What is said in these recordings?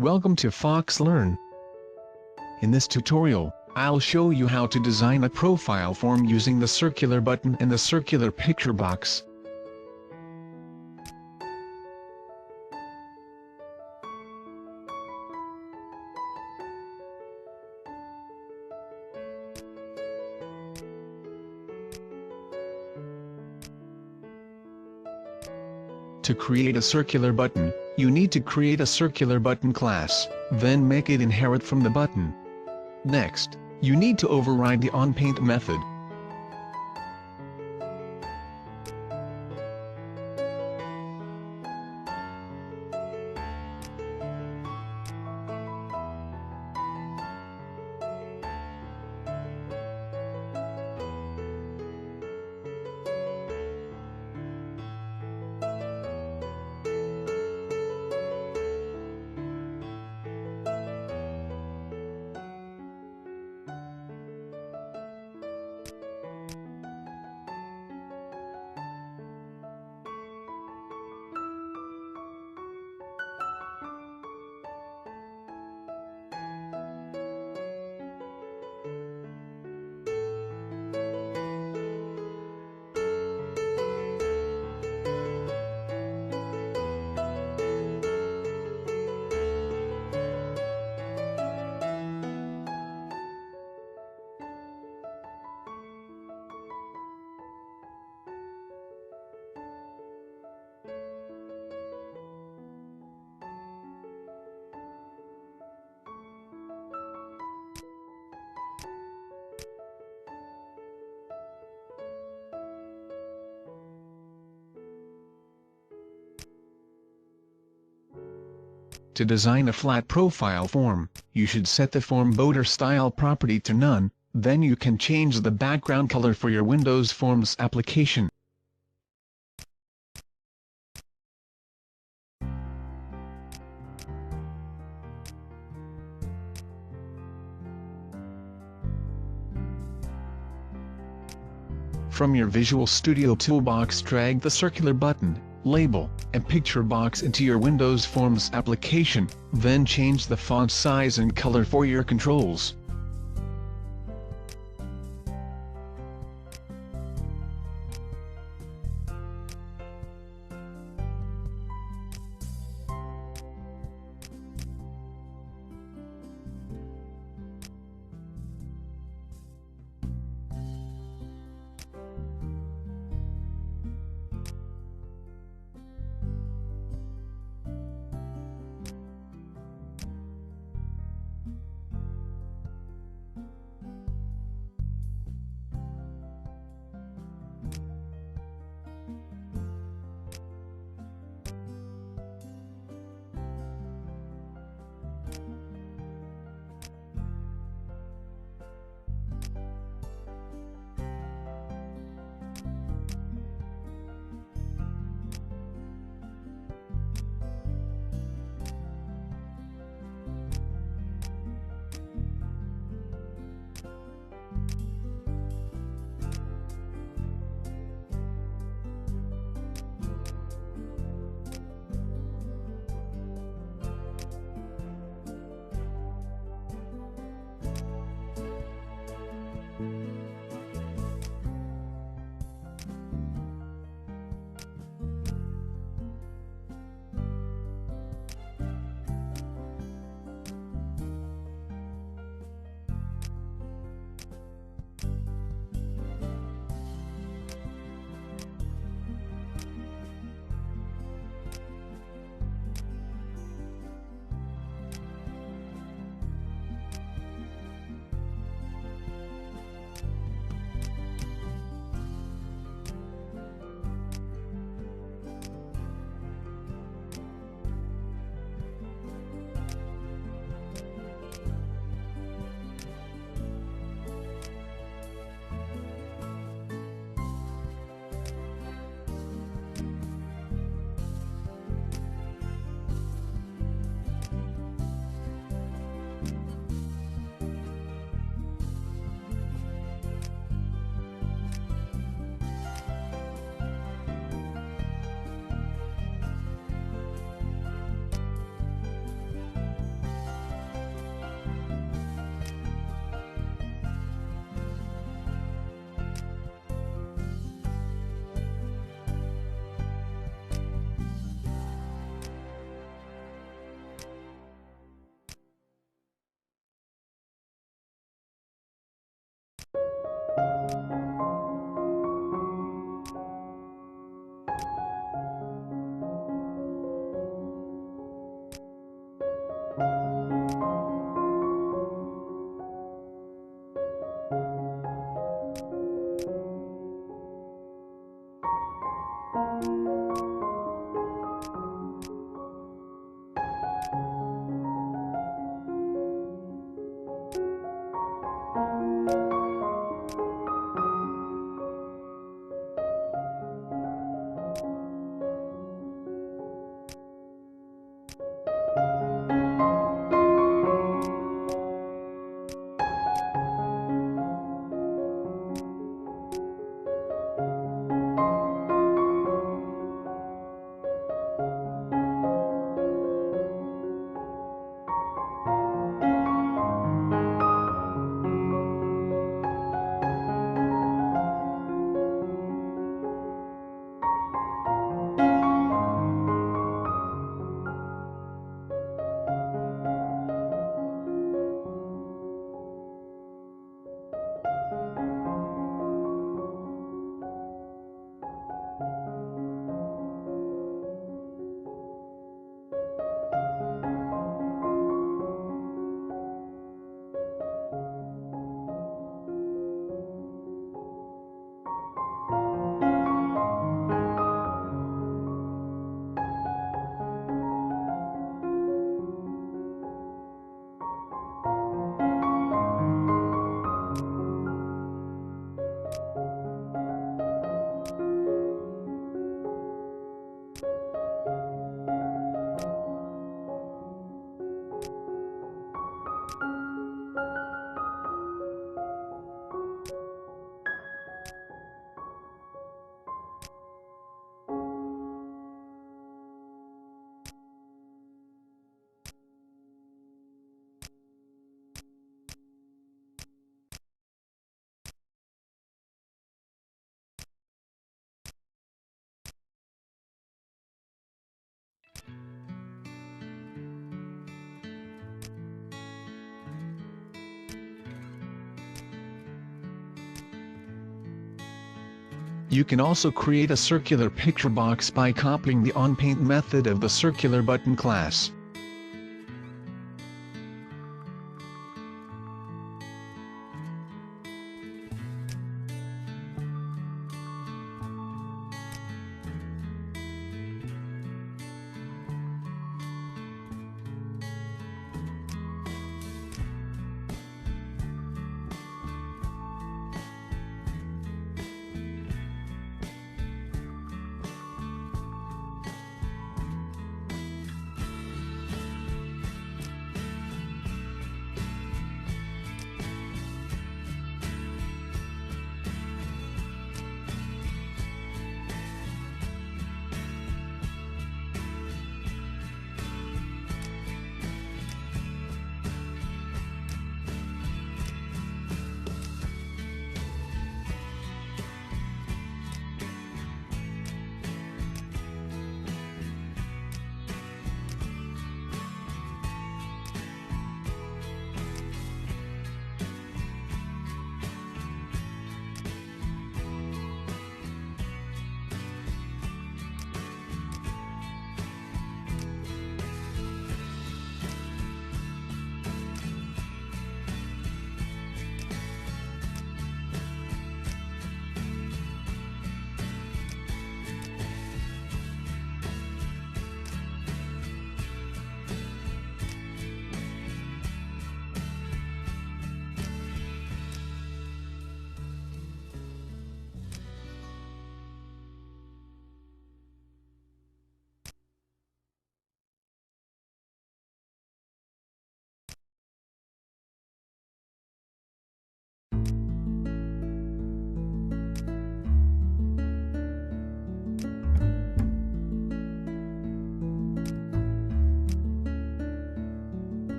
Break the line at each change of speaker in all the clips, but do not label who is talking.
Welcome to Fox Learn. In this tutorial, I'll show you how to design a profile form using the circular button and the circular picture box. To create a circular button, you need to create a circular button class, then make it inherit from the button. Next, you need to override the onPaint method. To design a flat profile form, you should set the form border style property to none, then you can change the background color for your Windows Forms application. From your Visual Studio toolbox, drag the circular button, label, and picture box into your Windows Forms application, then change the font size and color for your controls. You can also create a circular picture box by copying the on-paint method of the circular button class.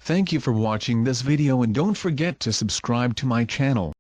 Thank you for watching this video and don't forget to subscribe to my channel.